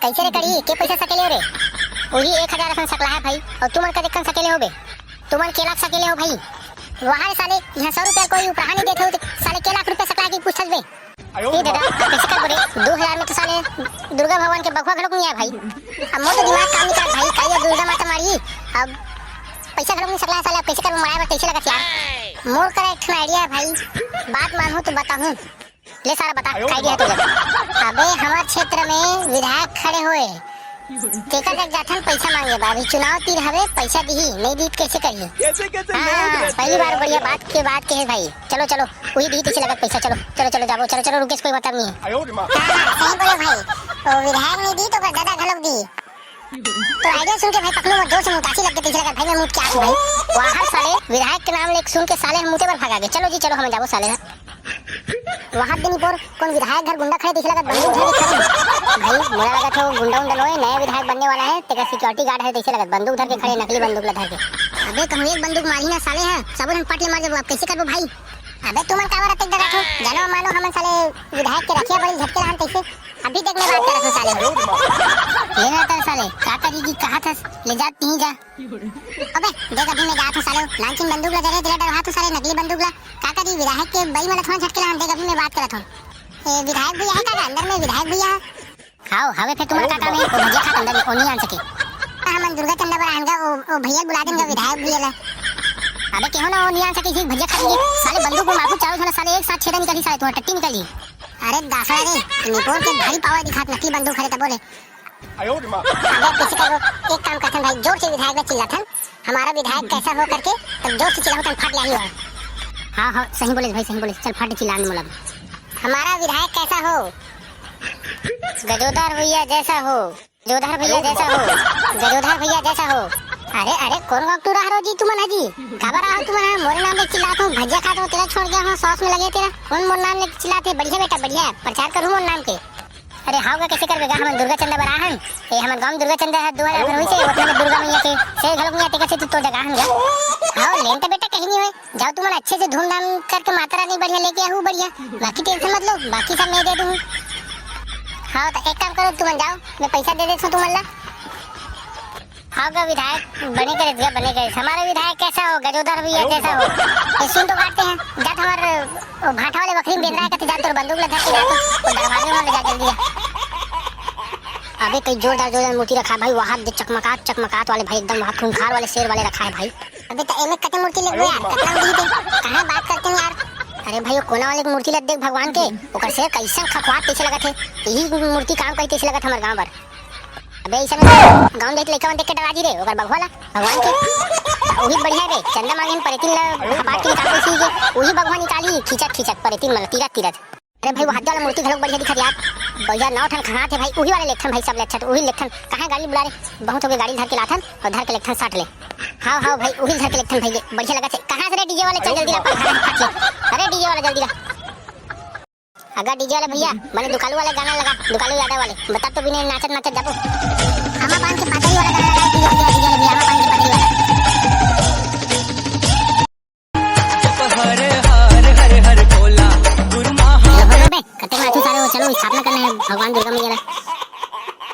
कैसे रे कड़ी के पैसा सकेले हो रे? वही 1000 सन सकला है भाई। और तुमन का देखन सकेले हो बे? तुमन के लाख सकेले हो भाई? वहां साले यहाँ 100 रुपया कोई उपहार नहीं देते हो तो साले के लाख रुपया सकला की पूछत बे? ए दादा कैसे कर बोले 2000 में तो साले दुर्गा भगवान के बखवा घड़क नहीं है भाई। अब मोर तो दिमाग काम नहीं कर भाई, काया दुर्गा माता मारी अब पैसा घड़क नहीं सकला साले कैसे कर मराए कैसे लगा यार? मोर का एक आइडिया है भाई, बात मानूं तो बताऊं। ले सारा बता आइडिया है तुझे। अबे हमारे क्षेत्र में विधायक खड़े हुए तेकर तक जाथन पैसा मांगे बा, अभी चुनाव तीर हवे पैसा दी नहीं दी कैसे करिए? पहली बार बढ़िया बात के बाद के भाई। चलो चलो वही दी कैसे लगा पैसा? चलो चलो चलो जाओ चलो चलो रुके कोई मतलब नहीं है। सही बोले भाई, तो विधायक नहीं दी तो दादा घलक दी। तो आइडिया सुन के भाई पकड़ो मत, जोर से मुतासी लग के पैसा लगा भाई। मैं मुझ क्या भाई वहां साले विधायक के नाम लेके सुन के साले हम मुते पर भागा गए। चलो जी चलो हम जाओ साले वहां दिन पर कौन विधायक घर गुंडा खड़े दिख लगा बंदूक धरे खड़े भाई। मोला लगा था गुंडा उंडा लोए नया विधायक बनने वाला है तेरा सिक्योरिटी गार्ड है कैसे लगा बंदूक धर के खड़े नकली बंदूक ला धर के। अबे कहूं एक बंदूक मारी ना साले हैं सब हम पट ले मार जब कैसे करबो भाई? अबे तुमन कावर अटक जगह थो जानो मानो हम साले विधायक के रखिया बड़ी झटके लान कैसे अभी तक मैं बात कर रहा साले ये ना तर साले काका जी की कहा था ले जा नहीं जा। अबे देख अभी मैं गया था साले लांचिन बंदूक ला धरे दिला डर हाथ साले नकली बंदूक ला काका जी विधायक के बई में थोड़ा झटके लान देख अभी मैं बात कर रहा था। विधायक भैया है काका अंदर में विधायक भैया खाओ हवे फिर तुम्हारा काका में वो भजिया खा अंदर में ओ नहीं आन सके। हम दुर्गा चंदा पर आएंगे वो भैया बुला देंगे विधायक भैया ला। अबे क्यों ना वो नहीं आन सके जी भजिया खा लीजिए साले बंदूक को मारू चारों साले एक साथ छेड़ा निकली साले तुम्हारी टट्टी निकली। अरे दासड़ा रे निपोर के भारी पावर दिखात नकली बंदूक खड़े तब बोले अबे कैसे करो एक काम करते भाई जोर से विधायक में चिल्लाथन हमारा विधायक कैसा हो करके तब जोर से चिल्लाओ तब फट लाही हो। हाँ हाँ सही बोले भाई सही बोले चल फट चिल्लाने मतलब हमारा विधायक कैसा हो? गजोधर भैया जैसा हो जोधर भैया जैसा हो गजोधर भैया जैसा हो। अरे अरे कौन वक्त रहा रो जी तुमन हाजी खबर रहा तुमन मोरे नाम ले चिल्लात हूं भजिया खात हूं तेरा छोड़ गया हूं सॉस में लगे तेरा कौन मोर नाम ले चिल्लाते बढ़िया बेटा बढ़िया प्रचार करूं मोर नाम के। अरे हाओगा कैसे करबेगा हम दुर्गा चंदा बराहन ए हमर गांव दुर्गा चंदा है 2000 होई से ओतना में दुर्गा मैया के से घलक मैया टेका से तो जगह हन जा हां लेन तो बेटा कहीं नहीं होए जाओ तुमन अच्छे से धूमधाम करके माता रानी बढ़िया लेके आहू बढ़िया बाकी टेंशन मत लो बाकी सब मैं दे दूं। हां तो एक काम करो तुमन जाओ मैं पैसा दे देता हूं तुमन ला। हां का विधायक बने करे हमारा विधायक कैसा हो गजोधर भैया कैसा हो ये सुन तो काटते हैं जात हमार भाटा वाले बकरी बेच रहा है कहते जा तो बंदूक ला धर के जा तो दरवाजे में ले जा जल्दी। अबे कई जोरदार मूर्ति रखा है भाई वहां देख चकमकात वाले भाई एकदम वहां खूंखार वाले शेर वाले रखा है भाई। अबे तो एमे कते मूर्ति ले यार कतना दी दे कहां बात करते हैं यार? अरे भाई वो कोना वाले की मूर्ति लग देख भगवान के ओकर शेर कैसन खखवात पीछे लगा थे यही मूर्ति काम कहते से लगा था हमार गांव पर। अबे इस समय गांव देख लेके देख के डरा दी रे ओकर भगवाला भगवान के वही बढ़िया रे चंदा मांगन परेतिन ला बात के निकाल सी के वही भगवान निकाली खिचत परेतिन मतलब तीरत। अरे भाई वहां वाला मूर्ति घलोक बढ़िया दिखत यार बढ़िया 9 ठन खड़ा थे भाई वही वाले लेखन भाई सब अच्छा वही लेखन कहां गाड़ी बुला रे बहुत हो गए गाड़ी धर के लाथन और धर के लेखन साट ले। हां हां भाई वही धर के लेखन भाई बढ़िया लगा थे कहां से रे डीजे वाले चल जल्दी ला पर अरे डीजे वाला जल्दी ला अगर डीजे वाले भैया मैंने दुकालू वाला गाना लगा दुकालू यादव वाले बता तो भी नहीं नाचत जाबो हमा बांध के पातरी वाला गाना लगा डीजे वाले भैया हमा बांध के पातरी वाला हर हर हर बोला गुरु महा कते माथू सारे चलो स्थापना करने है भगवान दुर्गा मैया।